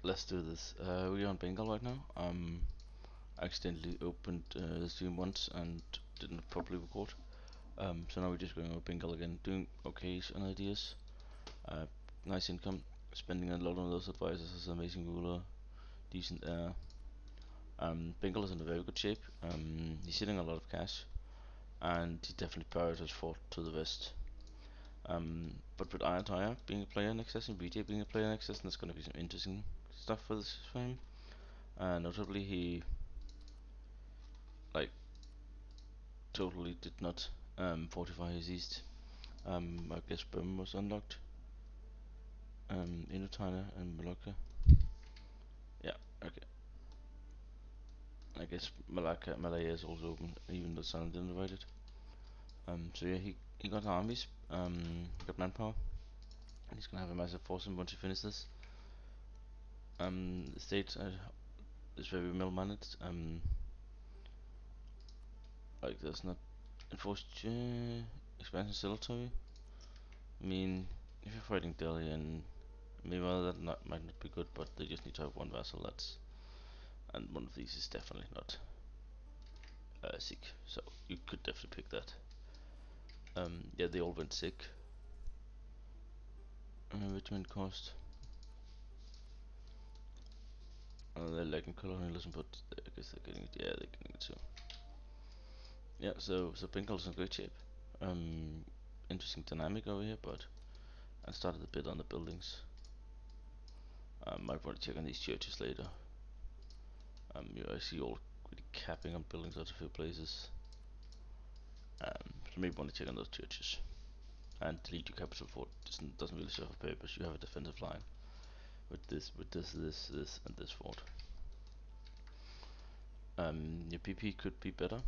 let's do this. We're on Bengal right now. I accidentally opened the stream once and didn't properly record. So now we're just going over Bengal again, doing okay on ideas. Uh, nice income, spending a lot on those advisors as an amazing ruler, decent air. Bengal is in a very good shape. He's sitting a lot of cash, and he definitely prioritizes fort to the west. But with Iron Tire being a player in excess and BJ being a player in excess, there's going to be some interesting stuff for this for him. Notably, he like totally did not fortify his east. I guess Burma was unlocked. Indochina and Malacca. Yeah, okay. I guess Malaya is also open, even though Silent didn't invite it. So yeah, he got armies, got manpower, and he's gonna have a massive force once he finishes this. The state is very well managed. Like there's not enforced expansion territory. I mean, if you're fighting Delhi and meanwhile might not be good, but they just need to have one vassal. And one of these is definitely not sick, so you could definitely pick that. Yeah, they all went sick. Enrichment cost. They're lacking colonialism, but I guess they're getting it. Yeah, they're getting it too. Yeah, so Bengal's in great shape. Interesting dynamic over here, but I started a bit on the buildings. Might want to check on these churches later. I see all really capping on buildings out of a few places. So maybe want to check on those churches. And delete your capital fort. Doesn't really serve a purpose. You have a defensive line with this, and this fort. Your PP could be better.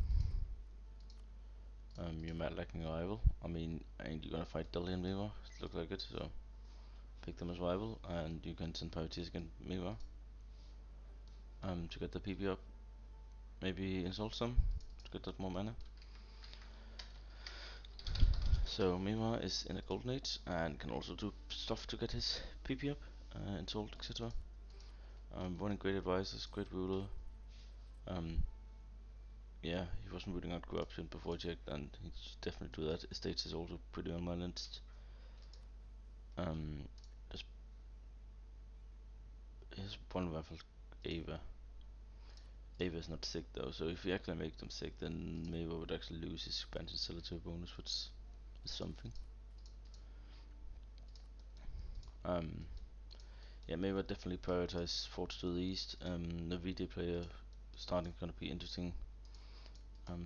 You're mad lacking a rival. I mean, ain't you gonna fight Delhi and Mira? Looks like it. So pick them as rival, and you can send priorities against Mira. To get the PP up. Maybe insult some to get that more mana. So Mima is in a golden age and can also do stuff to get his PP up, insult, etc. Running great advisors, great ruler. Yeah, he wasn't rooting out corruption before he checked, and he should definitely do that. Estates is also pretty unbalanced. Just his one rifle, Ava. Ava is not sick though, so if we actually make them sick, then maybe would actually lose his expansion accelerator bonus, which is something. Yeah, maybe I definitely prioritize forts to the east. The VD player starting gonna be interesting.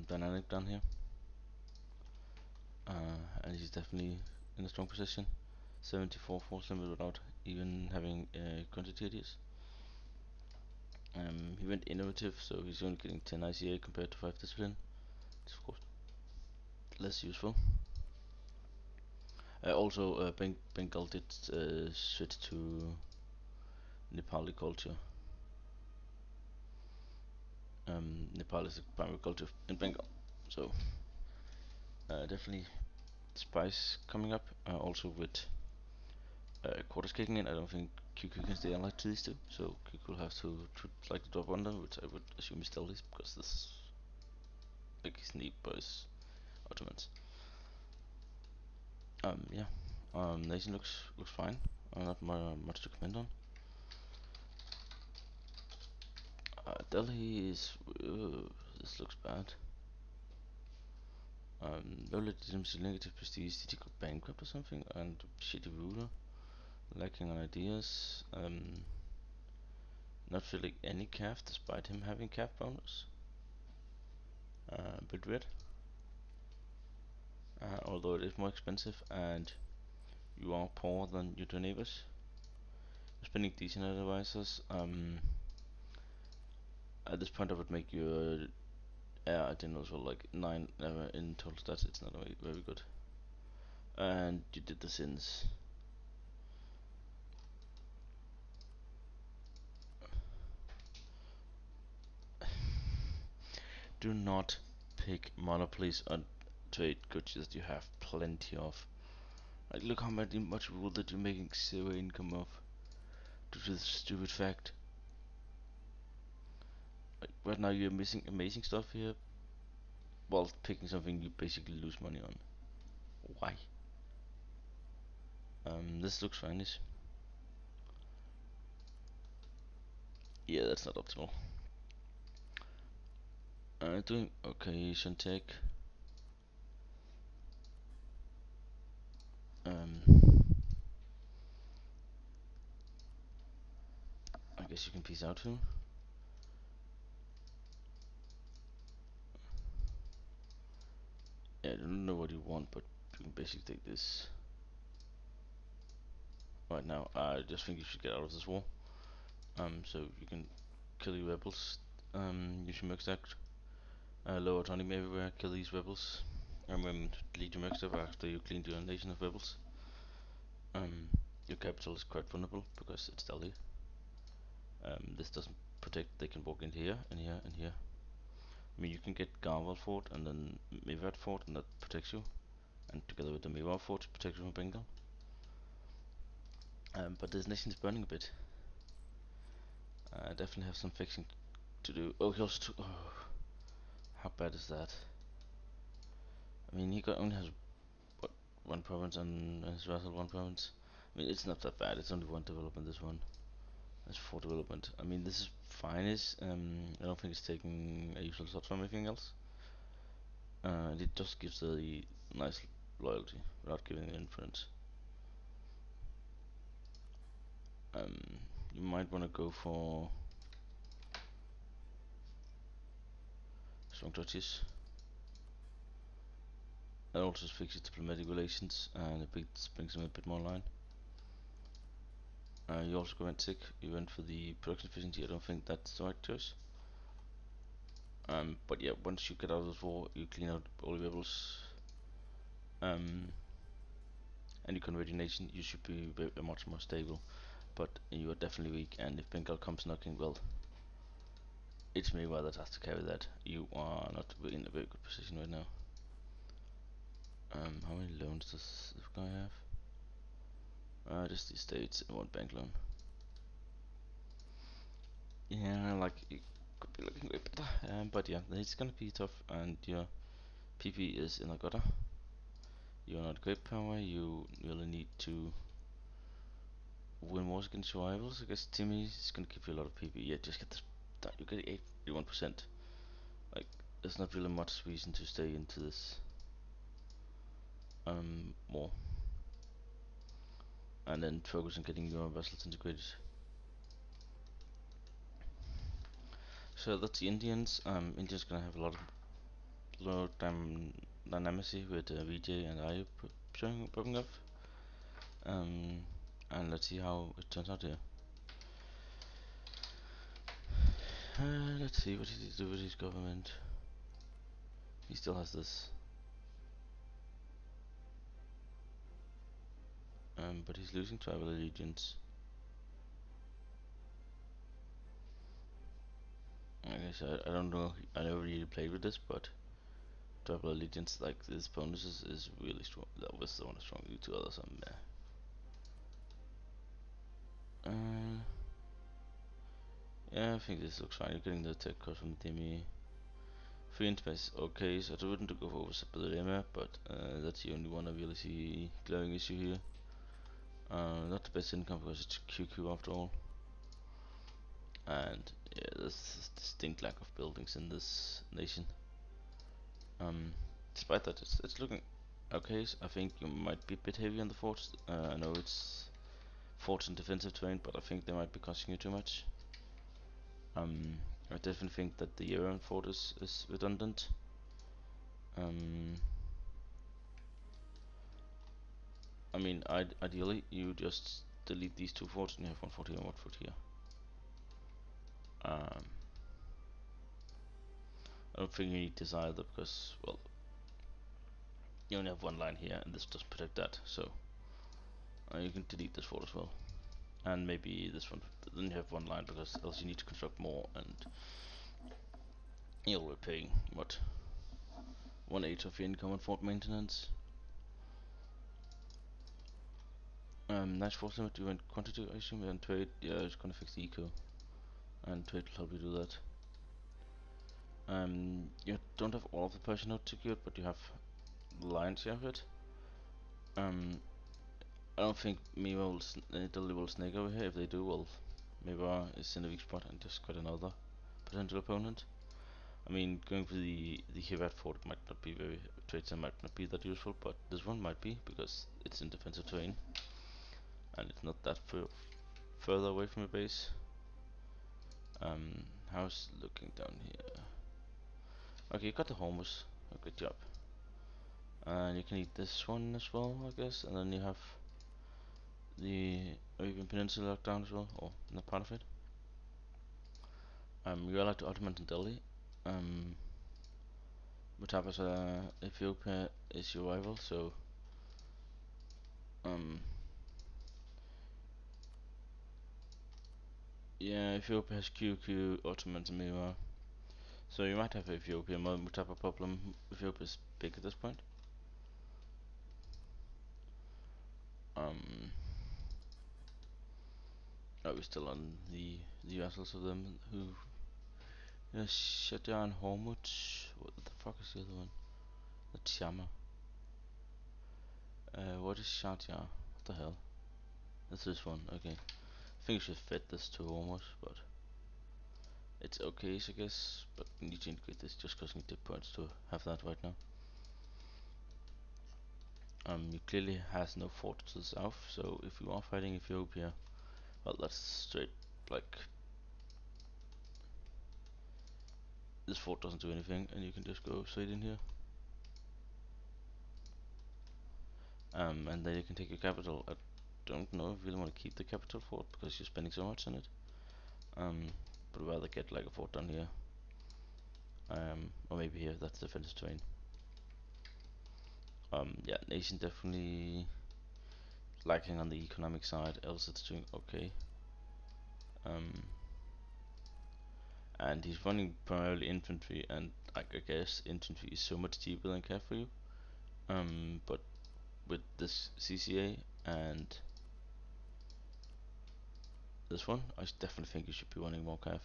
Dynamic down here, and he's definitely in a strong position. 74 force limit without even having quantities. He went innovative, so he's only getting 10 ICA compared to 5 discipline. It's of course less useful. Also, Bengal did switch to Nepali culture. Nepal is the primary culture in Bengal, so definitely spice coming up. Also with quarters kicking in, I don't think QQ can stay allied to these two, so QQ will have to like to drop under, which I would assume is still is because this like his need boys Ottomans. Yeah. Nation looks fine. Not much to comment on. Delhi is this looks bad. No legitimacy, negative prestige. Did he go bankrupt or something? And shitty ruler, lacking on ideas. Not feeling any calf despite him having calf bonus. Bit weird. Although it is more expensive and you are poorer than your two neighbors. Spending decent advisors. At this point I would make your I didn't also like 9 in total stats. It's not very good. And you did the sins. Do not pick monopolies on trade goods that you have plenty of. Like look how much rule that you're making zero income of. due to this stupid fact. Like, right now you're missing amazing stuff here, while picking something you basically lose money on. Why? This looks fine. Yeah, that's not optimal. Doing okay, Shantech. I guess you can peace out soon. Yeah, I don't know what you want, but you can basically take this right now. I just think you should get out of this war. So you can kill your rebels. Use your merc lower autonomy everywhere. Kill these rebels. Delete your merc after you cleaned your nation of rebels. Your capital is quite vulnerable because it's Delhi. This doesn't protect. They can walk in here and here and here. I mean, you can get Garwal Fort and then Mewat Fort, and that protects you. And together with the Mewat Fort, it protects you from Bengal. But this nation is burning a bit. I definitely have some fixing to do. Oh, he also took. Oh, how bad is that? I mean, only has what, one province, and his vassal one province. I mean, it's not that bad. It's only one development. This one. That's 4 development. I mean, this is fine-ish. I don't think it's taking a useless shot from anything else. It just gives the nice loyalty without giving the influence. You might want to go for strong touches. That also fixes diplomatic relations and it brings them a bit more line. You also go sick. You went for the production efficiency. I don't think that's the right choice. But yeah, once you get out of this war, you clean out all your rebels. And you convert your nation, you should be much more stable. But you are definitely weak, and if Bengal comes knocking, well, it's Mayweather that has to carry that. You are not in a very good position right now. How many loans does this guy have? Just the states and one bank loan. Yeah, like it could be looking way better. But yeah, it's gonna be tough, and your PP is in a gutter. You're not great power. You really need to win wars against your rivals. I guess Timmy is gonna give you a lot of PP. Yeah, just get this. You get 81%. Like, there's not really much reason to stay into this war, and then focus on getting your vessels integrated. So that's the Indians. India's gonna have a lot of low dynamicy with VJ and I showing popping up. And let's see how it turns out here. Let's see what he do with his government. He still has this. But he's losing tribal allegiance. I guess I don't know. I never really played with this, but tribal allegiance like this bonus is really strong. That was the one strong. The two others are meh. Yeah, I think this looks fine. You're getting the tech cost from Timmy. Free interface, okay, so I wouldn't go over Sapalema, but that's the only one I really see glaring issue here. Not the best income because it's QQ after all. And yeah, there's distinct lack of buildings in this nation. Despite that, it's looking okay. So I think you might be a bit heavy on the forts. I know it's forts and defensive terrain, but I think they might be costing you too much. I definitely think that the Iran fort is redundant. I mean, ideally, you just delete these two forts and you have one fort here and one fort here. I don't think you need this either because, well, you only have one line here and this doesn't protect that, so you can delete this fort as well. And maybe this one, then you have one line because else you need to construct more and you'll be paying, what, 1/8 of your income on fort maintenance. Nice force limit, you want quantity, I assume, and trade, yeah, it's gonna fix the eco. And trade will help you do that. You don't have all of the personnel secured, but you have lines here of it. I don't think Miwa will Italy will snake over here. If they do, well, Miwa is in a weak spot and just got another potential opponent. I mean, going for the Hivat fort might not be very trades might not be that useful, but this one might be because it's in defensive terrain and it's not that further away from your base. How's looking down here? Okay, you got the homers. Good job. And you can eat this one as well, I guess, and then you have the Arabian Peninsula locked down as well, or not part of it. You're allowed to Ottoman and Delhi. Mutabasa, Ethiopia is your rival, so um, yeah, Ethiopia has QQ, Ottomans, and Mira. So you might have Ethiopia, Mutapa problem. Ethiopia is big at this point. Um, are we still on the vessels of them who shut down Hormuz? What the fuck is the other one? The Tiama. What is Shatya? What the hell? It's this one. Okay. I think I should fit this to Hormuz, but it's okay, I guess. But we need to integrate this just because I need the points to have that right now. You clearly has no fort to the south, so if you are fighting Ethiopia, well, that's straight, like, this fort doesn't do anything, and you can just go straight in here. And then you can take your capital. I don't know if you really want to keep the capital fort, because you're spending so much on it. But I'd rather get, like, a fort down here. Or maybe here, that's defensive terrain. Yeah, nation definitely lacking on the economic side, else it's doing okay. And he's running primarily infantry, and I guess infantry is so much cheaper than cav for you. But with this CCA and this one, I definitely think you should be running more cav.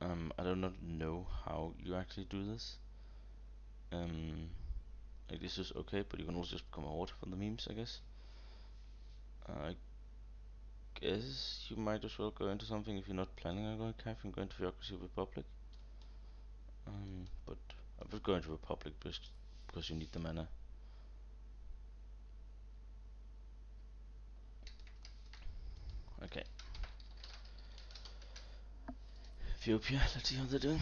I do not know how you actually do this. Like this is okay, but you can also just become a horde from the memes, I guess. I guess you might as well go into something if you're not planning on going cav and go into Theocracy Republic. But I would go into Republic because you need the mana. Okay. Ethiopia, let's see how they're doing.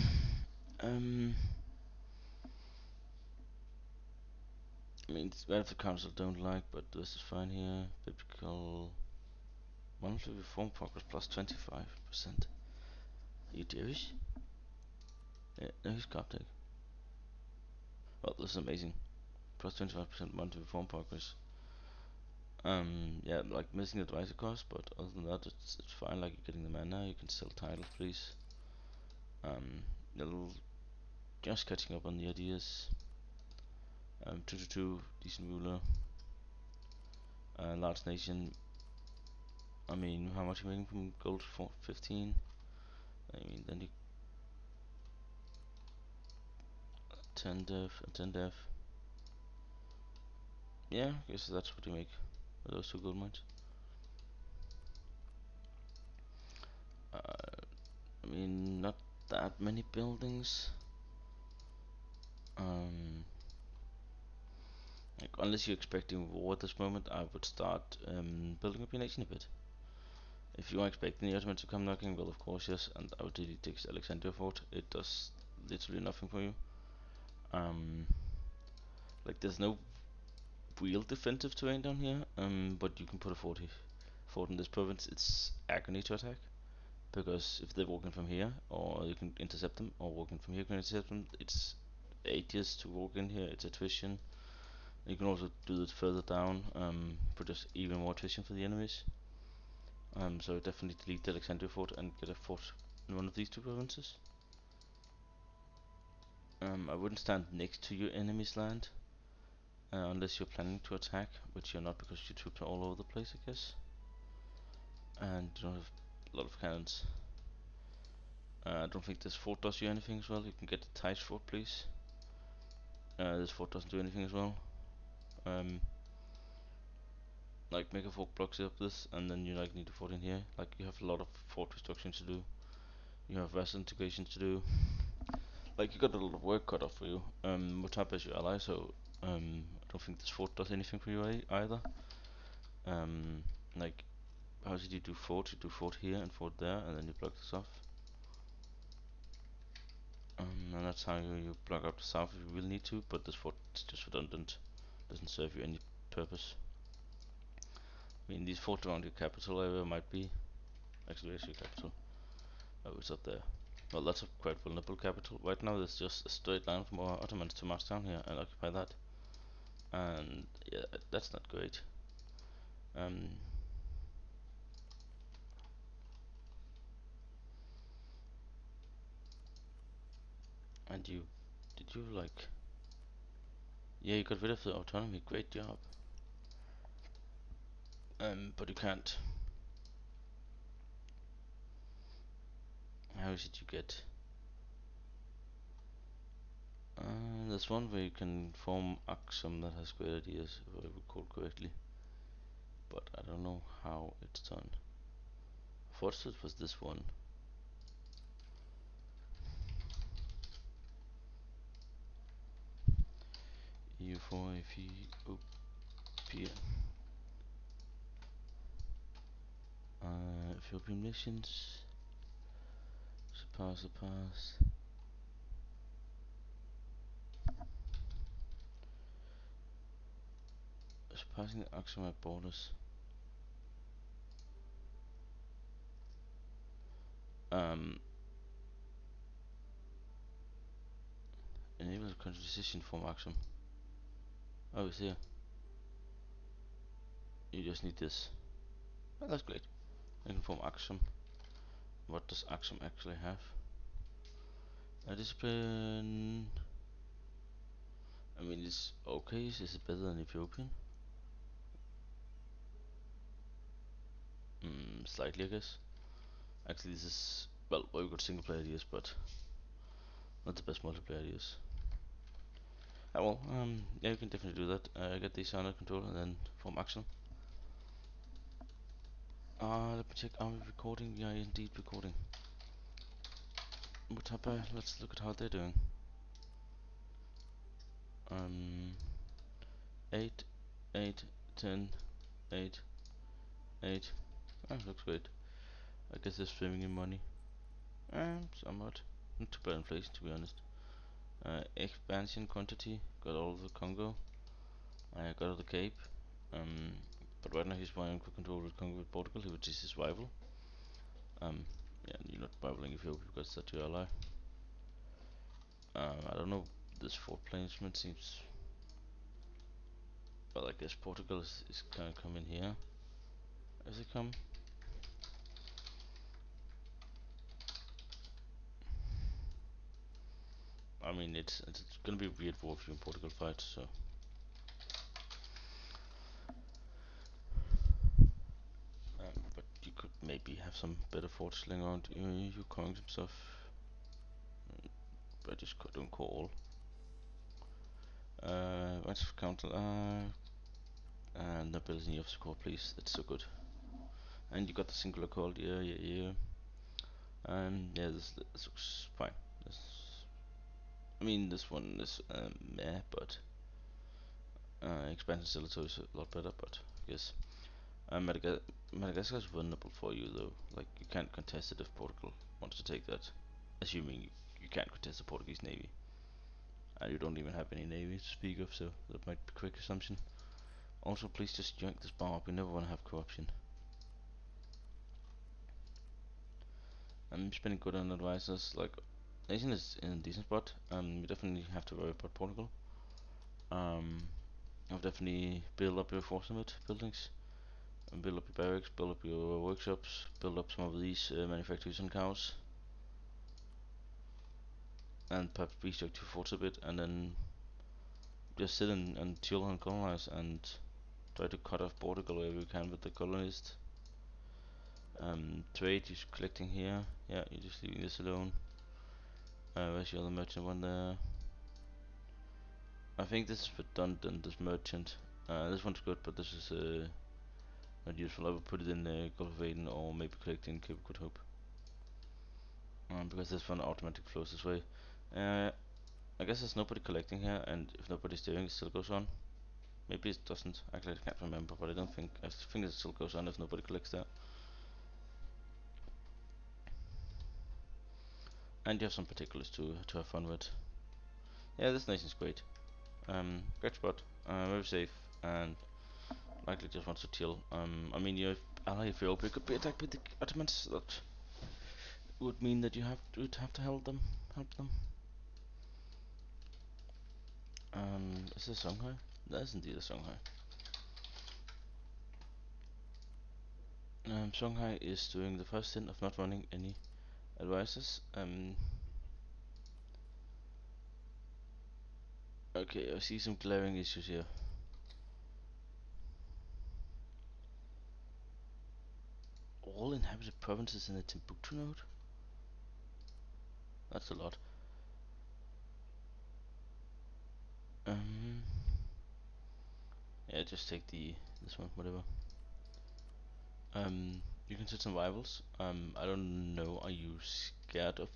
I mean, it's bad if the council don't like, but this is fine here. Biblical monthly reform progress plus 25%. Are you Jewish? Yeah, no, he's Coptic. Well, this is amazing. Plus 25% monthly reform progress. Yeah, like missing advisor cost, but other than that, it's fine. Like you're getting the mana, you can sell titles, please. Little, just catching up on the ideas. 2 decent ruler. Large nation. I mean, how much are you making from gold? 15. I mean, then you 10 dev, 10 dev. Yeah, I guess that's what you make with those 2 gold mines. I mean, not that many buildings. Like, unless you're expecting war at this moment, I would start building up your nation a bit. If you are expecting the Ottomans to come knocking, well, of course, yes, and I would really take Alexandria Fort. It does literally nothing for you. Like, there's no real defensive terrain down here, but you can put a fort in this province. It's agony to attack. Because if they're walking from here, or you can intercept them, or walking from here, you can intercept them. It's 8 years to walk in here. It's attrition. You can also do it further down, produce even more attrition for the enemies. So definitely delete the Alexandria fort and get a fort in one of these 2 provinces. I wouldn't stand next to your enemy's land. unless you're planning to attack, which you're not because your troops are all over the place, I guess. And you don't have a lot of cannons. I don't think this fort does you anything as well. You can get the Tice fort, please. This fort doesn't do anything as well. Like make a fort blocks up this, and then you like need a fort in here. Like you have a lot of fort destruction to do. You have vessel integrations to do. Like you got a lot of work cut off for you. Mutapa is your ally, so I don't think this fort does anything for you either. Like how did you do fort? You do fort here and fort there, and then you block this off. And that's how you block up the south if you really need to, but this fort is just redundant. Doesn't serve you any purpose. I mean, these forts around your capital area might be. Actually, where's your capital? Oh, it's up there. Well, that's a quite vulnerable capital. Right now, there's just a straight line from our Ottomans to march down here and occupy that. And yeah, that's not great. Um, and you, did you like? Yeah, you got rid of the autonomy. Great job. But you can't. How is it you get? There's one where you can form Axum that has great ideas, if I recall correctly. But I don't know how it's done. First it was this one. EU4 Ethiopia. Ethiopian missions. Surpass. Surpassing the Axum at borders. Enable the country decision form Axum. Oh, it's here. You just need this. Oh, that's great. You can form Axum. What does Axum actually have? A discipline. I mean, it's okay. Is it better than Ethiopian? Slightly, I guess. Actually, this is well, very good single player ideas, but not the best multiplayer ideas. Ah, well, yeah, you can definitely do that. Get these under control and then form Axum. Let me check. Are we recording? Yeah, indeed recording. Mutapa, let's look at how they're doing. 8, 8, 10, 8, 8. Looks great. I guess they're swimming in money. Somewhat. Not too bad inflation, to be honest. Expansion quantity. Got all of the Congo. I got all the Cape. But right now he's vying for control with Congo with Portugal, which is his rival. Yeah, you're not rivaling Ethiopia because that's your ally. I don't know. This fort placement seems. Well, I guess Portugal is gonna come in here. As they come. I mean, it's gonna be a weird war if you and Portugal fight, so. But you could maybe have some better forts laying around your coins and stuff. But I just don't call. What's council? And nobility of score, please. That's so good. And you got the singular called, yeah. Yeah, this looks fine. I mean, this one is meh, but expansion still is a lot better. But I guess Madagascar is vulnerable for you though. Like you can't contest it if Portugal wants to take that, assuming you can't contest the Portuguese navy, and you don't even have any navy to speak of. So that might be a quick assumption. Also, please just yank this bar up. We never want to have corruption. I'm spending good on advisors. Like, Nation is in a decent spot. You definitely have to worry about Portugal. I'll definitely build up your force limit buildings, and build up your barracks, build up your workshops, build up some of these manufactories and cows, and perhaps restructure your forts a bit, and then just sit and chill and colonize and try to cut off Portugal wherever you can with the colonists. Trade, you're collecting here. Yeah, you're just leaving this alone. Where's your other merchant one there? I think this is redundant, this merchant. This one's good, but this is not useful. I would put it in Gulf of Aden or maybe collect in Cape of Good Hope. Because this one automatically flows this way. I guess there's nobody collecting here, and if nobody's doing it, still goes on. Maybe it doesn't. Actually, I can't remember, but I don't think. I think it still goes on if nobody collects there. And you have some particulars to have fun with. Yeah, this nation's great. Great spot. Very safe and likely just wants to chill. I mean, your ally Ethiopia could be attacked by the Ottomans. That would mean that would have to help them. Help them. Is this Songhai? That is indeed a Songhai. Songhai is doing the first sin of not running any advisors. Okay, I see some glaring issues here. All inhabited provinces in the Timbuktu node? That's a lot. Um, yeah, just take this one, whatever. You can set some rivals. I don't know. Are you scared of,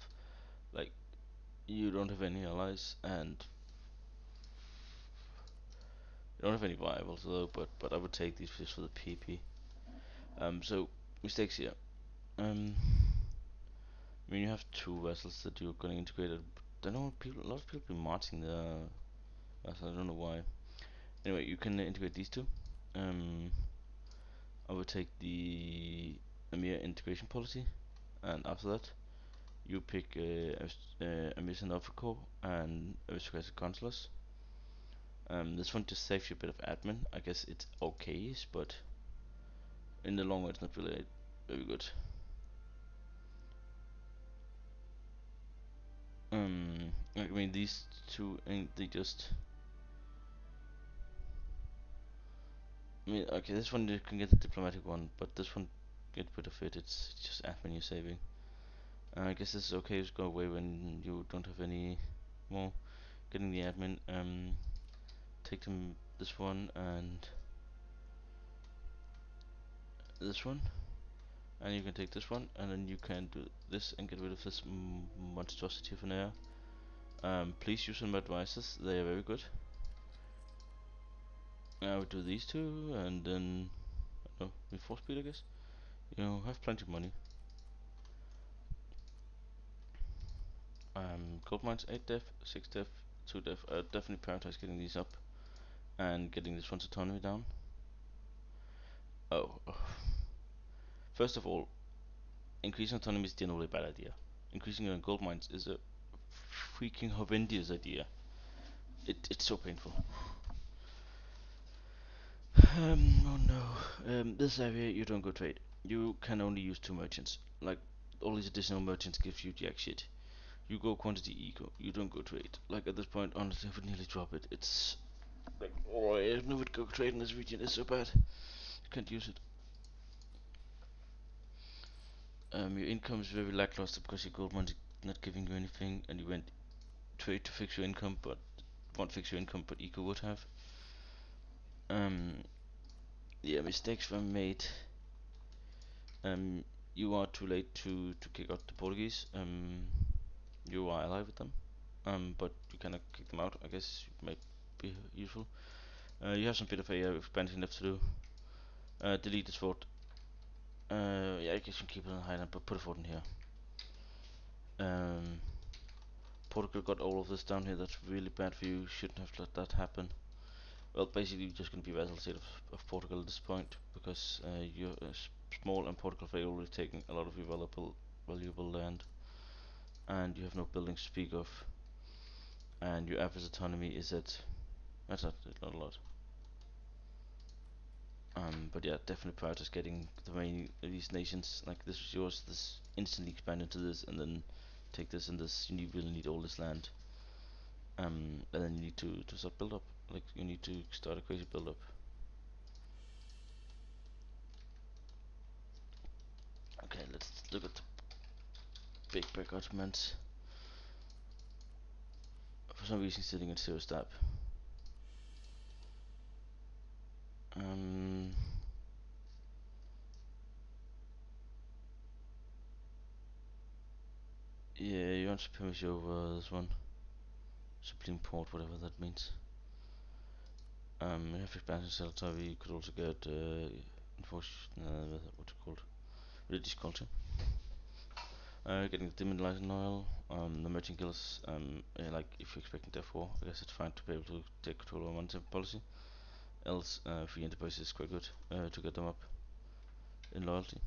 like, you don't have any allies and you don't have any rivals though, but I would take these just for the PP. So mistakes here. I mean you have two vessels that you're going to integrate. I know a lot of people be marching the vessels. I don't know why. Anyway, you can integrate these two. Um, I would take the Emir integration policy, and after that, you pick Emir Africo and aristocratic consulars. This one just saves you a bit of admin. I guess it's okay, but in the long run, it's not really very good. I mean these two, and they just. I mean, okay, this one you can get the diplomatic one, but this one get rid of it. It's just admin you're saving. I guess this is okay to go away when you don't have any more. Getting the admin. Take them this one and this one, and you can take this one, and then you can do this and get rid of this monstrosity of an air. Please use some advisors; they are very good. I would do these two, and then no, with 4 speed, I guess. You have plenty of money. Gold mines 8 def, 6 def, 2 def. Definitely prioritize getting these up and getting this one's autonomy down. Oh, first of all, increasing autonomy is generally a bad idea. Increasing your gold mines is a freaking horrendous idea. It's so painful. Oh no. This area you don't go trade. You can only use 2 merchants. Like all these additional merchants give you jack shit. You go quantity eco. You don't go trade. Like at this point, honestly, I would nearly drop it. It's like, oh, I don't know what go trade in this region is so bad. You can't use it. Your income is very lackluster because your gold money's not giving you anything, and you went trade to fix your income, but won't fix your income, but eco would have. Um, yeah, mistakes were made. Um, you are too late to kick out the Portuguese. You are allied with them. But you cannot kick them out. I guess it might be useful. You have some bit of a expansion left to do. Delete this fort. Yeah, I guess you can keep it on Highland, but put a fort in here. Um, Portugal got all of this down here. That's really bad for you. Shouldn't have let that happen. Well, basically, you're just going to be vassal state of Portugal at this point because you're small and Portugal have already taken a lot of your valuable land, and you have no buildings to speak of, and your average autonomy is at not a lot. But yeah, definitely prioritize getting the remaining of these nations. Like this was yours. This instantly expand into this, and then take this and this. You really need all this land. And then you need to start build up. like you need to start a crazy build up. Okay, let's look at the big back Ottomans. For some reason sitting at 0 stab. Um, yeah, you want supremacy over this one. Supreme Port, whatever that means. You have expansion cell we could also get what's it called? Religious culture. Getting the demoralizing oil. The merchant guilds, like if you're expecting death war, I guess it's fine to be able to take control of monetary policy. Else, free enterprise is quite good to get them up in loyalty.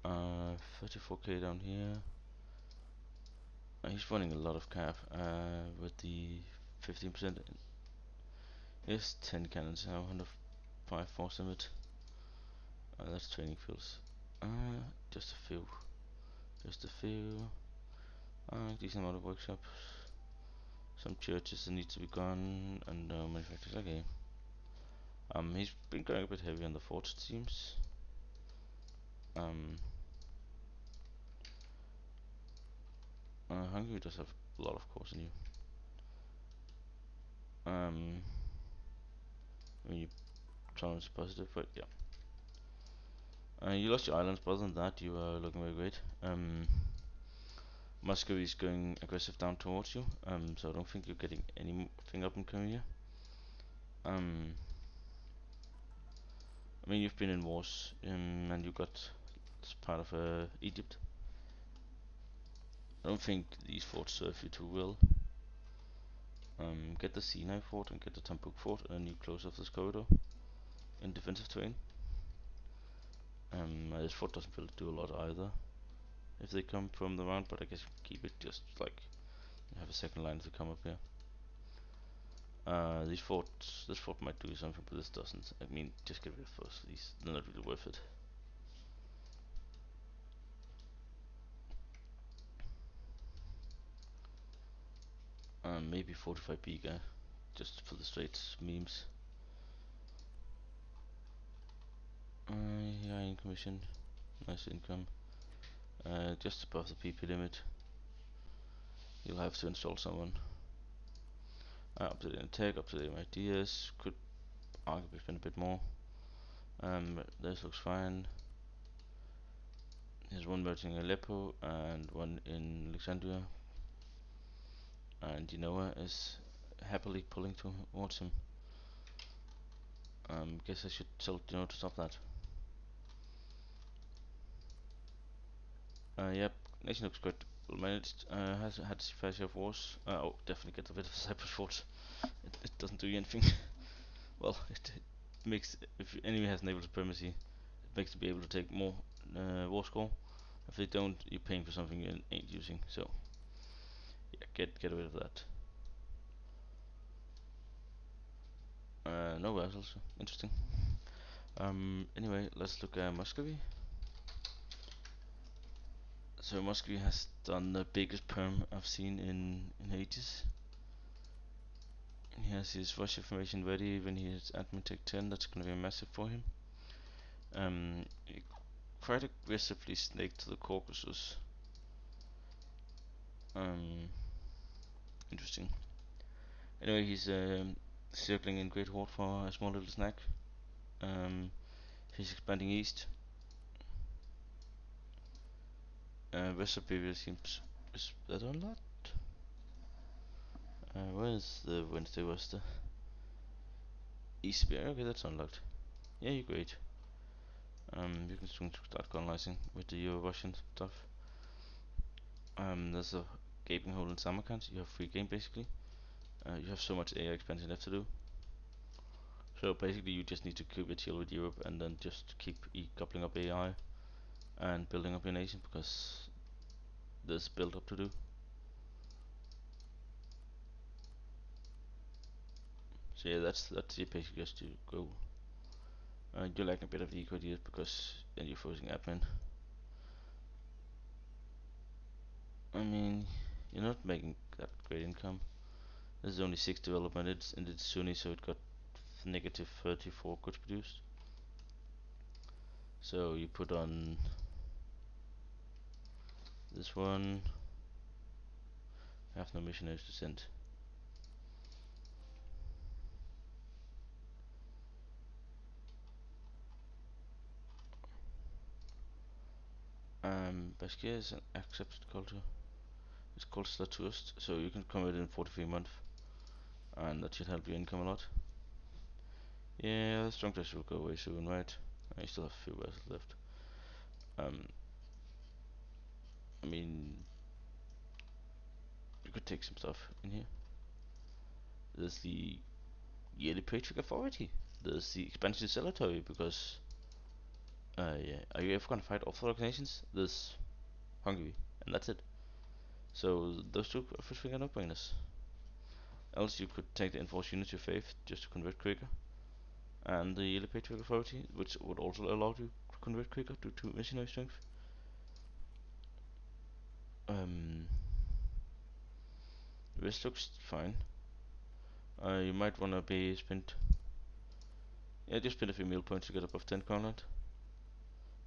34k down here. He's running a lot of cap with the 15%. Yes, 10 cannons now, 105 force limit. That's training fields. Just a few. Just a few. Decent amount of workshops. Some churches that need to be gone, and manufacturers. Okay. He's been going a bit heavy on the forts, it seems. Hungary does have a lot of cores in you. I mean, tolerance is positive, but yeah. You lost your islands, but other than that, you are looking very great. Muscovy is going aggressive down towards you, so I don't think you're getting anything up in Korea. I mean, you've been in wars, and you got this part of Egypt. I don't think these forts serve you too well. Get the Sinai fort and get the Tambuk fort, and then you close off this corridor in defensive terrain. This fort doesn't really do a lot either if they come from the round, but I guess keep it just like you have a second line to come up here. This fort might do something, but this doesn't. I mean, just get rid of those. These, they're not really worth it. Maybe 45 Biga, just for the straight memes. Yeah, in commission, nice income. Just above the PP limit. You'll have to install someone. Updating tech, updating ideas. Could arguably spend a bit more. This looks fine. There's one merging in Aleppo and one in Alexandria. And Genoa is happily pulling towards him. Guess I should tell Genoa to stop that. Yep, nation looks good. Well managed. Has had fair share of wars. Oh, definitely get rid of the Cyprus forts. It doesn't do you anything. Well, it makes, if your enemy has naval supremacy, it makes them be able to take more war score. If they don't, you're paying for something you ain't using. So yeah, get rid of that. No vassals. Interesting. Anyway, let's look at Muscovy. So Muscovy has done the biggest perm I've seen in ages. He has his Russia formation ready when he hits admin tech 10. That's gonna be massive for him. He quite aggressively snaked to the Caucasus. Interesting. Anyway, he's circling in Great Horde for a small little snack. He's expanding east. West Siberia seems, is that unlocked? Where is the Wednesday Wester? East Siberia, okay, that's unlocked. Yeah, you're great. You can soon start colonizing with the Euro-Russian stuff. There's a gaping hole in Samarkand. You have free game basically. You have so much AI expansion left to do. So basically, you just need to keep it chill with Europe and then just keep coupling up AI and building up your nation because there's build up to do. So yeah, that's it basically just to go. You're lacking a bit of eco ideas because then you're forcing admin. I mean, you're not making that great income. This is only 6 development, it's Sunni, so it got negative 34 goods produced. So you put on this one, have no missionaries to send. Bashkir is an accepted culture. It's called Slaturst, so you can convert it in 43 months, and that should help your income a lot. Yeah, the strong test will go away soon, right? I still have a few vessels left. Um, I mean, you could take some stuff in here. There's the yearly paycheck authority. There's the expansion cemetery because yeah, are you ever gonna fight all 4 organizations? There's Hungary, and that's it. So those two are first thing no brainers. Else you could take the enforced unity of faith just to convert quicker, and the yearly paycheck authority, which would also allow you to convert quicker due to missionary strength. Um, this looks fine. You might wanna be spent. Yeah, just spend a few meal points to get above 10 Conland.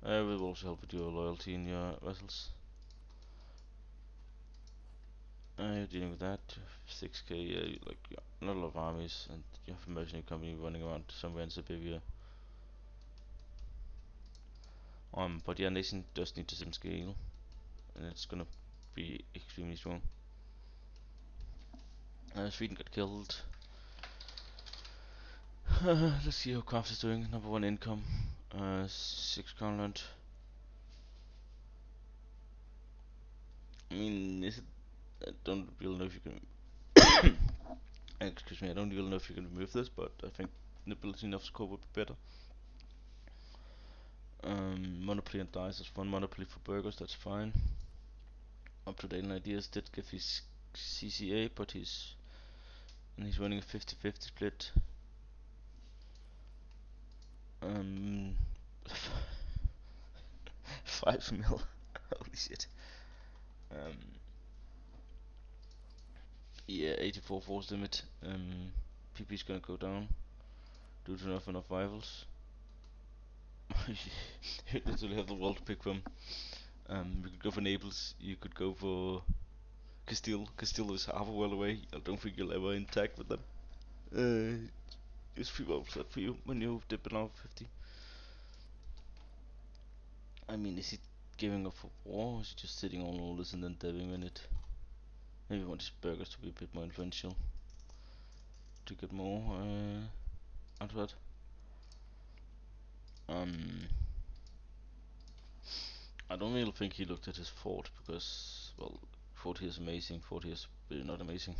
It will also help with your loyalty in your vessels. You're dealing with that. 6k, like not a lot of armies, and you have a mercenary company running around somewhere in Siberia. But yeah, nation does need to sim scale, and it's gonna be extremely strong. Sweden got killed. Let's see how Crafts is doing. Number 1 income, 6 Conland. I mean, is it? I don't really know if you can. Excuse me, I don't really know if you can remove this, but I think nobility enough score would be better. Monopoly and dice is one monopoly for burgers, that's fine. Up to date ideas did give his CCA, but he's running a 50-50 split. 5 mil. Holy shit. Yeah, 84 force limit. PP's gonna go down due to not enough rivals. You literally have the world to pick from. You could go for Naples. You could go for Castile. Castile is half a world away. I don't think you'll ever interact with them. It's 3 worlds left for you when you dip below 50. I mean, is he giving up for war, or is he just sitting on all this and then dabbing in it? Maybe he wants his burgers to be a bit more influential to get more out of it. Um, I don't really think he looked at his fort because, well, fort here is amazing, fort here is really not amazing.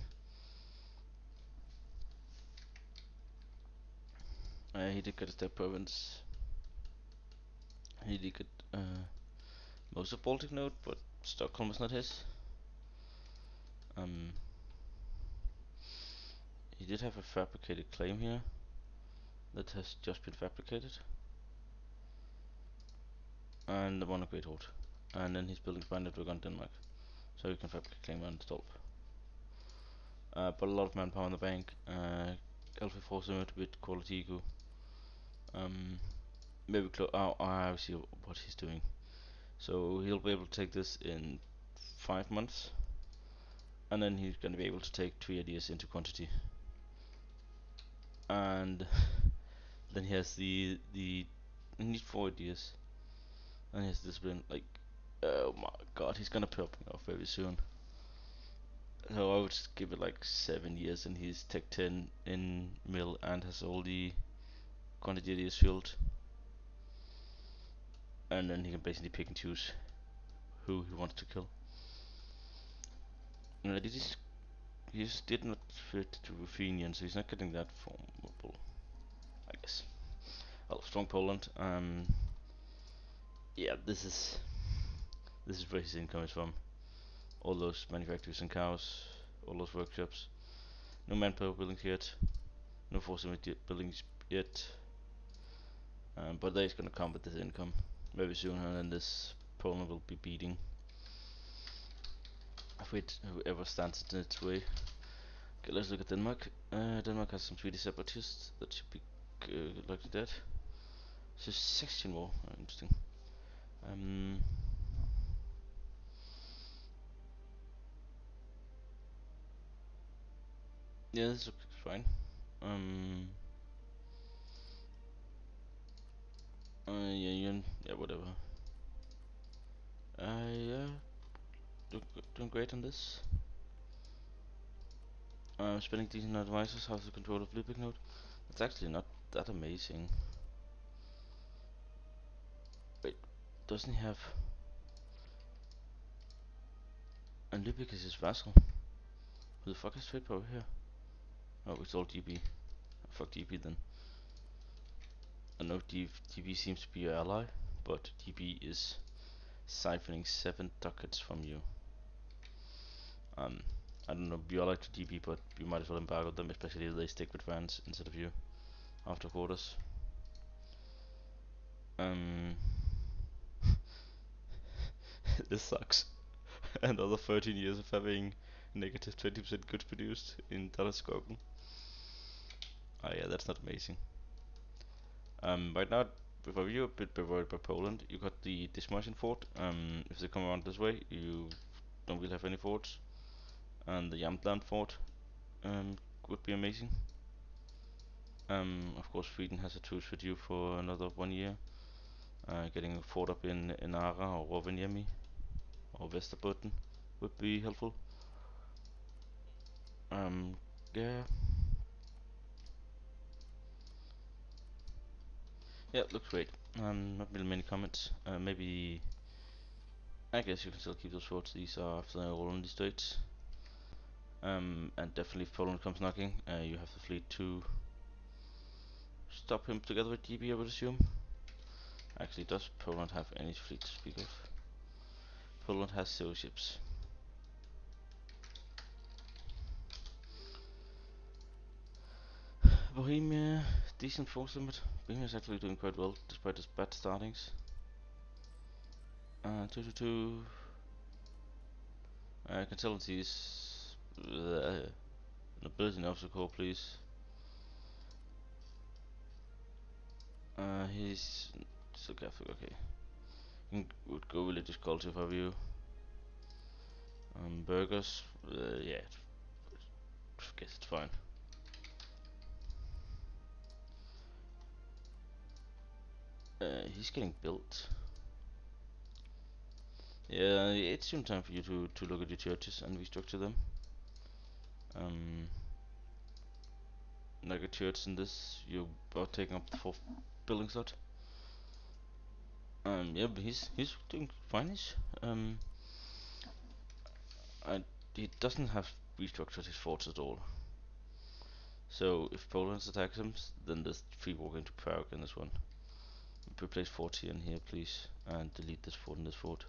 He did get a step province. He did get most of Baltic Node, but Stockholm is not his. Um, he did have a fabricated claim here that has just been fabricated, and one a Great Horde. And then he's building a network on Denmark, so he can fabricate claim on Stolp. But a lot of manpower in the bank. Alpha Force Limit with quality eco. Maybe I see what he's doing. So he'll be able to take this in 5 months, and then he's going to be able to take 3 ideas into quantity. And then he has the he needs 4 ideas, and he has discipline. Like, oh my god, he's gonna pop off very soon. So I would give it like 7 years, and he's tech 10 in mill and has all the quantity ideas filled, and then he can basically pick and choose who he wants to kill. He just did not fit to Ruthenian, so he's not getting that formable, I guess. Well, strong Poland. Yeah, this is where his income is from. All those manufacturers and cows, all those workshops. No manpower buildings yet. No force buildings yet. But that is gonna come with this income very soon, and then this Poland will be beating whoever stands in its way. Okay, let's look at Denmark. Denmark has some Swedish separatists that should be likely dead. So 16 more. Interesting. Um, yeah, this looks fine. Um, yeah, whatever. Yeah, doing great on this. Spending decent advisors, how's the control of Lübeck node? It's actually not that amazing. Wait, doesn't he have... And Lübeck is his vassal. Who the fuck has trade power here? Oh, it's all DB. Fuck DB then. I know DB seems to be your ally, but DB is siphoning 7 ducats from you. I don't know, you are like to DB, but you might as well embargo them, especially if they stick with fans instead of you after quarters. This sucks. Another 13 years of having negative 20% goods produced in Dalaskogen. Ah, yeah, that's not amazing. Right now, before you a bit worried by Poland, you got the Dismartian fort. If they come around this way, you don't really have any forts, and the Jamtland fort would be amazing. Of course, Sweden has a truce with you for another 1 year. Getting a fort up in Ara or Rovaniemi or Västerbotten would be helpful. Yeah, yeah, looks great. Not really many comments. Maybe I guess you can still keep those forts. These are after they're all in the states. And definitely if Poland comes knocking, you have the fleet to stop him together with DB, I would assume. Actually, does Poland have any fleet to speak of? Poland has 0 ships. Bohemia, decent force limit. Bohemia is actually doing quite well despite its bad startings. 222. Consultancies. Nobility officer corps, please. He's still Catholic, okay. Would go religious culture if I were you. Burgers, yeah, guess it's fine. He's getting built. Yeah, it's soon time for you to look at your churches and restructure them. Like a church in this, you're about taking up the 4th building slot. Yeah, but he's doing fine-ish. I, he doesn't have restructured his forts at all. So if Poland attacks him, then there's free walk into Prague in this one. Replace forts here and here, please, and delete this fort and this fort.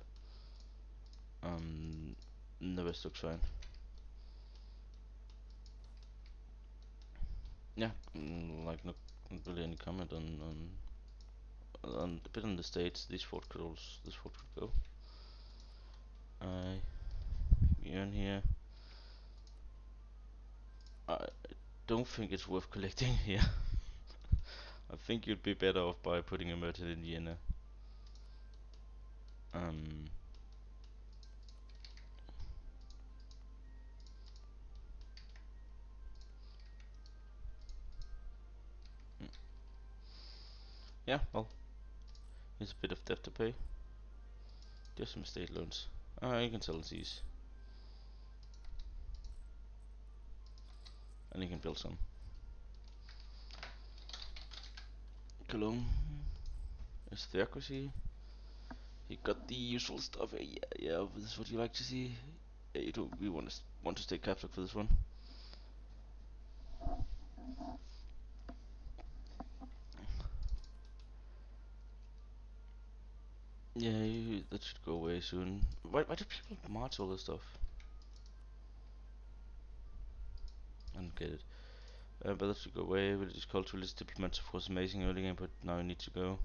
The rest looks fine. Yeah, like not really any comment on a bit on the states. This fort could go. You're in here. I don't think it's worth collecting here. I think you'd be better off by putting a merchant in Vienna. Um, mm, yeah, well, here's a bit of debt to pay. Just some estate loans. You can sell these. And you can build some. Cologne is theocracy. He got the usual stuff. Yeah, this is what you like to see. Yeah, you don't. We want to stay Catholic for this one. Yeah, that should go away soon. Why do people march all this stuff? I don't get it. But that should go away. Religious culture, religious diplomats, of course, amazing early game, but now it needs to go.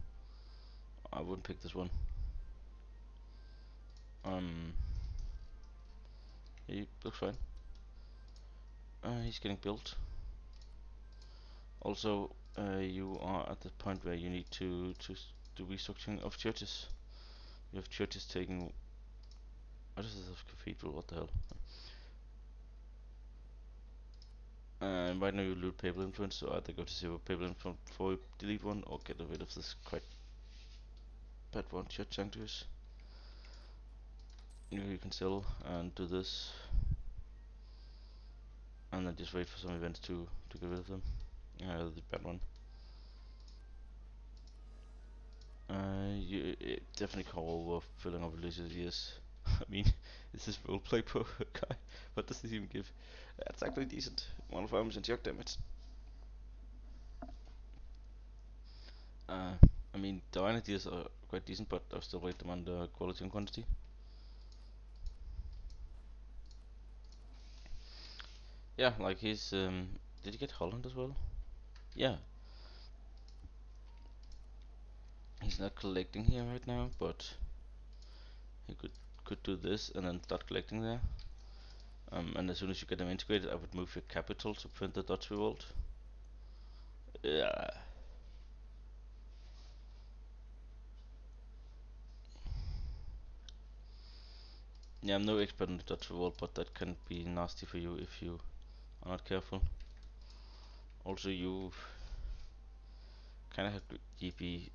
I wouldn't pick this one. He looks fine. He's getting built. Also, you are at the point where you need to do restructuring of churches. You have churches taking. What is this? Cathedral? What the hell? Right now you loot papal influence, so either go to zero papal influence before you delete one, or get rid of this quite bad one, church sanctuaries. You can sell and do this, and then just wait for some events to get rid of them. The bad one. You definitely call worth filling up religious years. I mean, is this roleplay pro guy? What does this even give? That's actually decent. 1 arms and shock damage. Uh, I mean, divine ideas are quite decent, but I'll still rate them under quality and quantity. Yeah, like he's did he get Holland as well? Yeah, he's not collecting here right now, but he could do this and then start collecting there. And as soon as you get them integrated, I would move your capital to print the Dutch revolt. Yeah. Yeah, I'm no expert on the Dutch revolt, but that can be nasty for you if you are not careful. Also, you kind of have to DP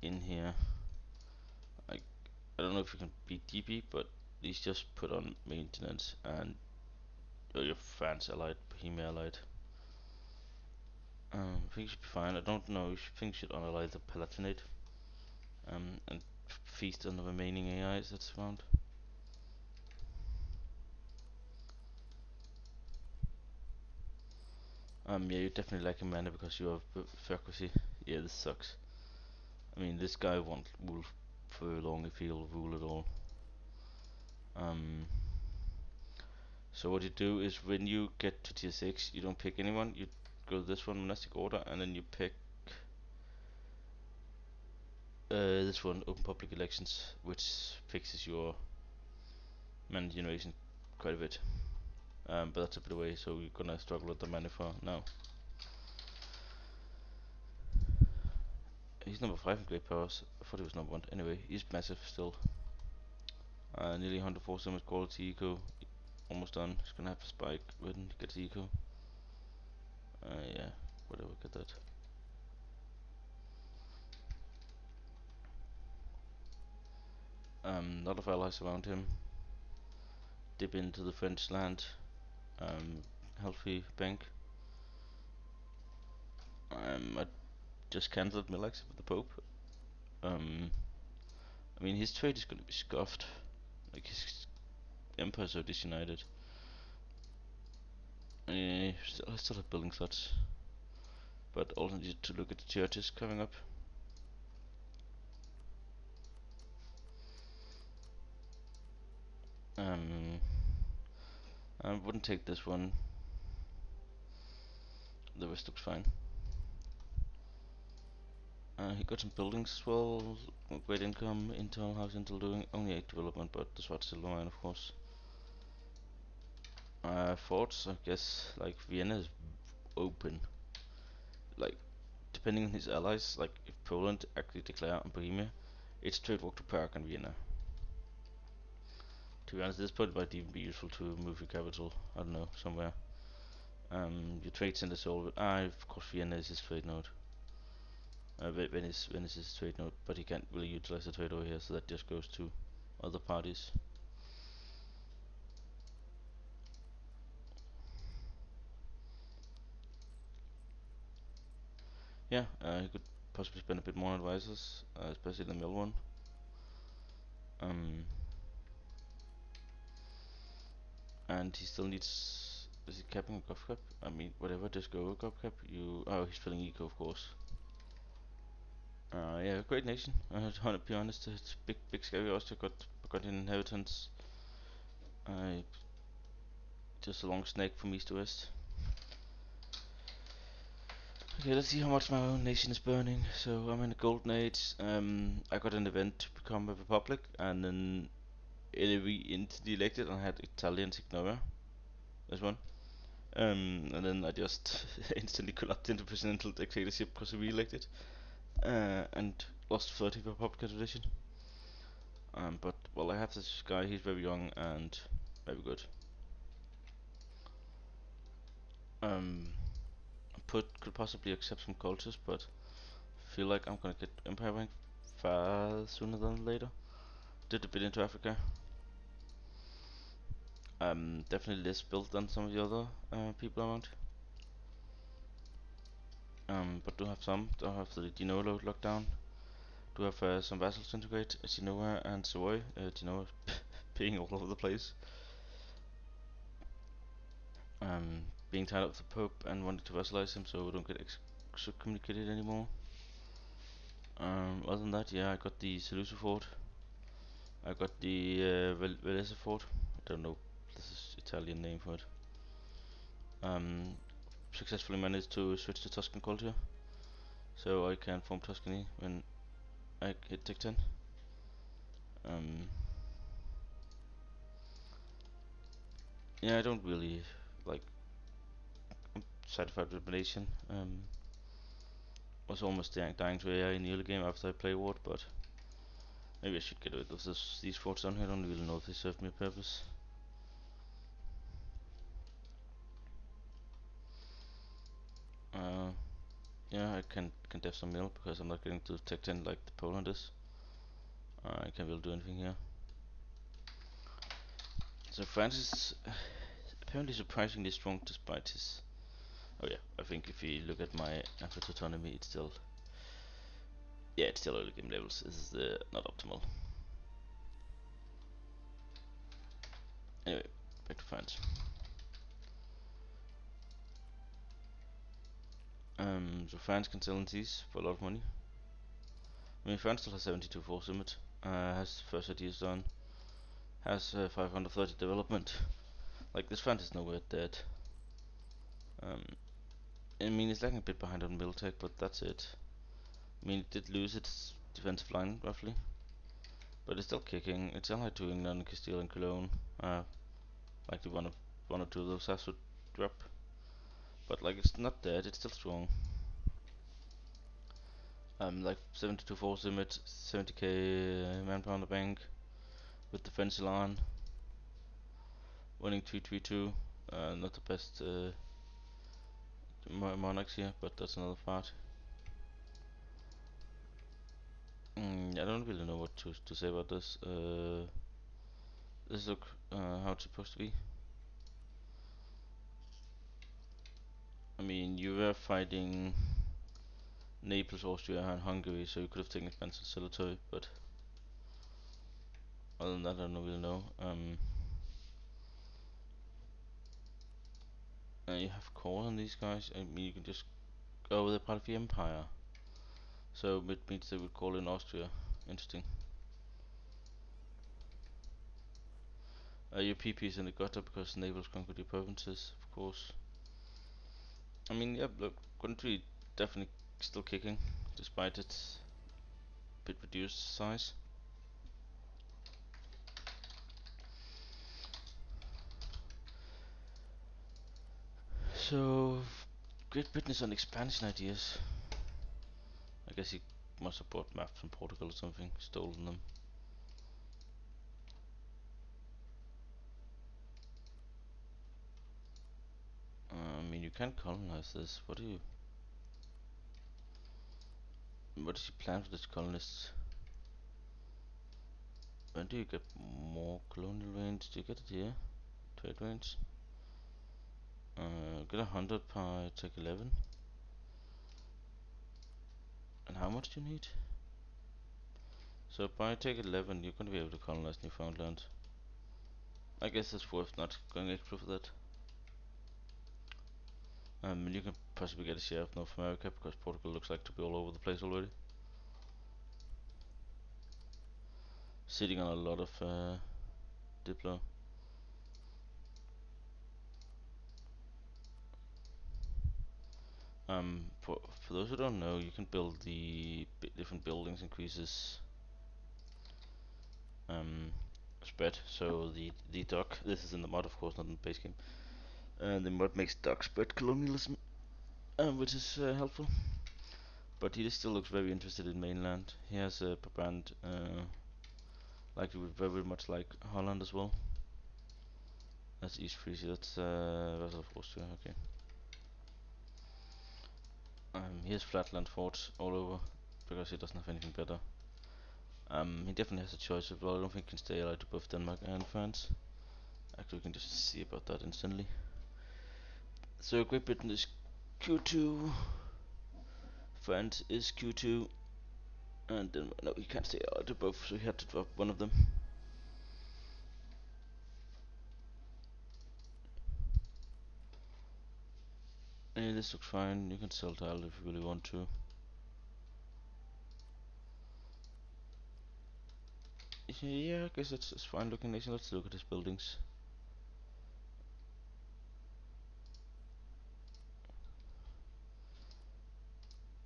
in here. Like, I don't know if you can beat DP, but at least just put on maintenance and your France allied, Bohemia allied. I think you should be fine. I don't know. You think you should unalize the Palatinate. And feast on the remaining AIs that's around. Yeah, you definitely lack in mana because you have Ferocracy. Yeah, this sucks. I mean, this guy won't rule for long if he'll rule at all. Um, so what you do is when you get to tier 6, you don't pick anyone. You go to this one, Monastic Order, and then you pick this one, Open Public Elections, which fixes your mana generation quite a bit. But that's a bit away, so you're gonna struggle with the mana for now. He's number 5 in Great Powers. I thought he was number 1. Anyway, he's massive still. Nearly 104 so much quality eco. Almost done. He's gonna have a spike when he gets eco. Yeah, whatever, get that. Lot of allies around him. Dip into the French land. Healthy bank. I just cancelled Milax with the Pope. I mean, his trade is gonna be scuffed. Like, his Empire's so disunited. I still have building slots. But also need to look at the churches coming up. I wouldn't take this one. The rest looks fine. He got some buildings as well. Great income. Intel, how's Intel doing? Only 8 development, but the SWAT still mine, of course. Forts, I guess, like Vienna is open. Like, depending on his allies, like if Poland actually declare on Bohemia, it's trade walk to Prague and Vienna. To be honest, at this point it might even be useful to move your capital, I don't know, somewhere. Your trade center is all, of course Vienna is his trade node. Venice is his trade node, but he can't really utilize the trade over here, so that just goes to other parties. Yeah, he could possibly spend a bit more on advisors, especially the middle one. Um, and he still needs. Is he capping a Gov Cap? I mean, whatever, just go Gov Cap. Oh, he's filling eco, of course. Yeah, great nation. To be honest, it's big scary. Also got inheritance. Uh, just a long snake from east to west. Okay, let's see how much my own nation is burning. So I'm in the golden age. I got an event to become a republic, and then instantly elected, and I had Italian Signora. This one. And then I just instantly collapsed into presidential dictatorship because I re-elected, and lost 30 for popular tradition. But well, I have this guy. He's very young and very good. Um, could possibly accept some cultures, but feel like I'm gonna get empire rank far sooner than later. Did a bit into Africa. Definitely less built than some of the other people around. But do have some. Do have the Dino load lockdown. Do have some vassals to integrate. Genoa and Savoy. Genoa being all over the place. Being tied up with the Pope and wanting to vassalize him so we don't get excommunicated anymore. Other than that, yeah, I got the Seleucid fort. I got the Velese fort. I don't know. This is Italian name for it. Um, Successfully managed to switch to Tuscan culture, so I can form Tuscany when I hit Tech 10. Um, yeah, I don't really like. I'm satisfied with my nation. Was almost dying to AI in the early game after I play Ward, but maybe I should get rid of these forts down here. I don't really know if they serve me a purpose. Uh, yeah, I can def some mill because I'm not getting to Tech 10 like the Poland is. I can't really do anything here. So France is apparently surprisingly strong despite his. Oh yeah, I think if you look at my average autonomy, it's still, yeah, it's still early game levels. This is not optimal. Anyway, back to France. So France can sell these for a lot of money. I mean, France still has 72 force limit. Has first ideas done. Has 530 development. Like this France is nowhere dead. Um, I mean, it's lagging a bit behind on Miltech, but that's it. I mean, it did lose its defensive line roughly, but it's still kicking. It's allied to England, Castile, and Cologne. Likely one or two of those has to drop, but like it's not dead. It's still strong. Like 72 force limit, 70k manpower on the bank, with defense on, winning 3-3-2. Not the best monarchs here, but that's another part. I don't really know what to say about this. This look how it's supposed to be. I mean, you were fighting Naples, Austria, and Hungary, so you could have taken advantage of Sillitoy, but other than that, I don't really know. You have call on these guys. I mean, you can just go. They're part of the empire, so it means they would call in Austria. Interesting. Your PP is in the gutter because Naples conquered your provinces, of course. I mean, yeah, look, country definitely still kicking, despite its bit reduced size. So, Great Britain is on expansion ideas. I guess he must have bought maps from Portugal or something, stolen them. I mean, you can colonize this. What does he plan for this colonists? When do you get more colonial range? Do you get it here? Trade range? Get 100 per Tech 11. And how much do you need? So by Tech 11, you're going to be able to colonize Newfoundland. I guess it's worth not going extra for that. And you can possibly get a share of North America because Portugal looks like to be all over the place already. Sitting on a lot of Diplo. For those who don't know, you can build the different buildings increases spread. So the dock. This is in the mod, of course, not in the base game. And the mod makes dark spread colonialism, which is helpful. But he still looks very interested in mainland. He has a brand, like very much like Holland as well. That's East Frisia. That's Vessel of Austria. Okay. He has flatland forts all over because he doesn't have anything better. He definitely has a choice as well. I don't think he can stay allied to both Denmark and France. Actually, we can just see about that instantly. So Great Britain is Q2, France is Q2, and then no, he can't stay allied to both, so he had to drop one of them. This looks fine. You can sell tile if you really want to. Yeah, I guess it's fine looking nation. Let's look at his buildings.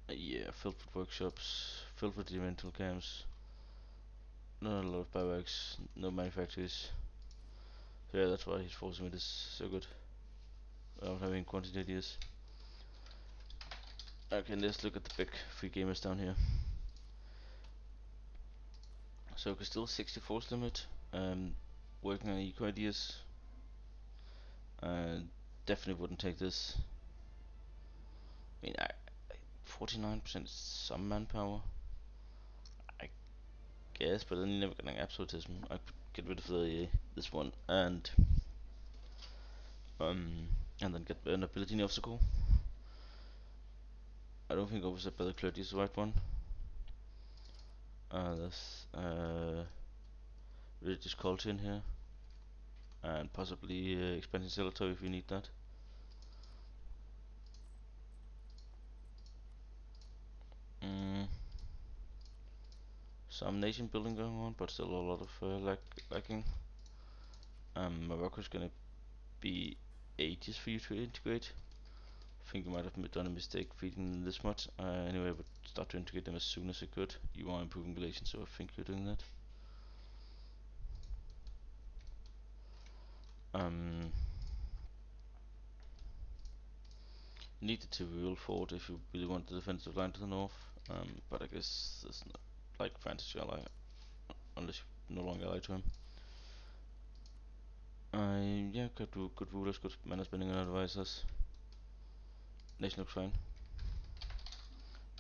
Yeah, filled with workshops, filled with rental camps, not a lot of barracks, no manufactories. So yeah, that's why he's forcing me this so good. Without having quantity ideas. Okay, let's look at the big free gamers down here. So still 64 limit, working on eco ideas. Definitely wouldn't take this. I mean, 49% is some manpower, I guess, but then you're never getting absolutism. I could get rid of this one um and then get an ability obstacle. I don't think Officer Better Clergy is the right one. There's religious culture in here, and possibly expansion cemetery if we need that. Mm, some nation building going on, but still a lot of lacking. Morocco's gonna be ages for you to integrate. I think you might have done a mistake feeding them this much. Anyway, I would start to integrate them as soon as I could. You are improving relations, so I think you're doing that. Um, Needed to rule fort if you really want the defensive line to the north. But I guess it's not like fantasy ally unless you're no longer allied to him. Yeah, good rulers, good management and advisors. Nation looks fine,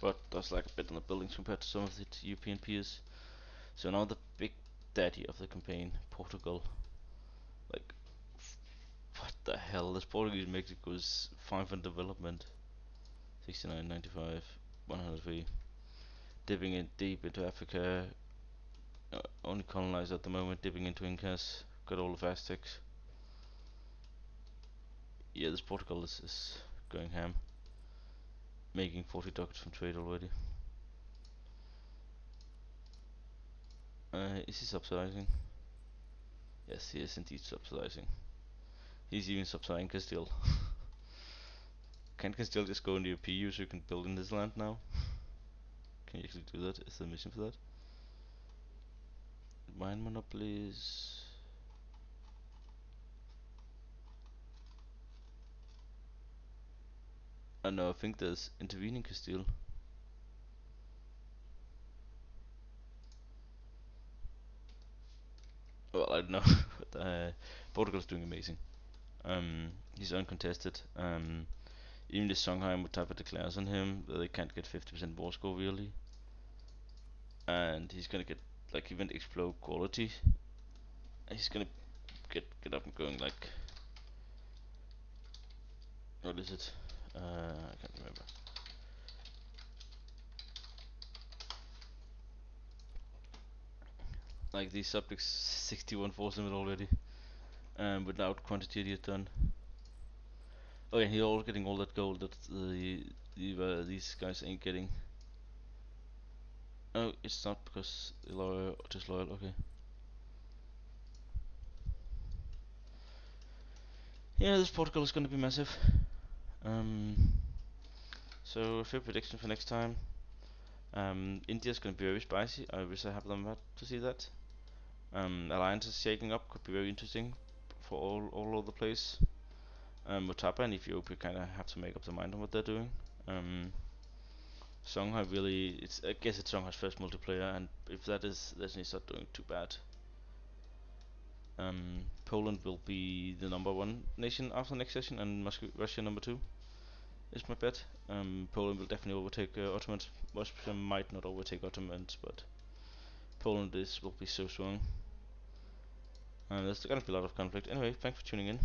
but does like a bit on the buildings compared to some of its European peers. So now the big daddy of the campaign, Portugal. Like, what the hell? This Portuguese Mexico is 5 in development, 69, 95, 103. Dipping in deep into Africa, only colonized at the moment, dipping into Incas, got all the Aztecs. Yeah, this Portugal is going ham, making 40 ducats from trade already. Is he subsidizing? Yes, he is indeed subsidizing. He's even subsidizing Castile. Can Castile just go into your PU so you can build in this land now? Can you actually do that? Is there a mission for that? Mine monopolies. No, I think there's intervening Castile. Well, I don't know. But, Portugal's doing amazing. He's uncontested. Even the Songhai would type of declares on him that they can't get 50% war score really, and he's gonna get like event explode quality. He's gonna get up and going like what is it? I can't remember. Like these subjects 61 force limit already, without quantity yet done. Oh yeah, he's all getting all that gold that these guys ain't getting. Oh, it's not because loyal, just loyal. Okay. Yeah, this protocol is gonna be massive. Um, so fair prediction for next time. India's gonna be very spicy. I wish I had them to see that. Alliances shaking up could be very interesting for all over the place. Motapa and Ethiopia kind of have to make up their mind on what they're doing. Songha really, I guess it's Songha's first multiplayer, and if that is, then he's not doing too bad. Poland will be the number one nation after the next session, and Russia number two is my bet. Poland will definitely overtake Ottomans. Russia might not overtake Ottomans, but Poland will be so strong. And there's gonna be a lot of conflict. Anyway, thanks for tuning in.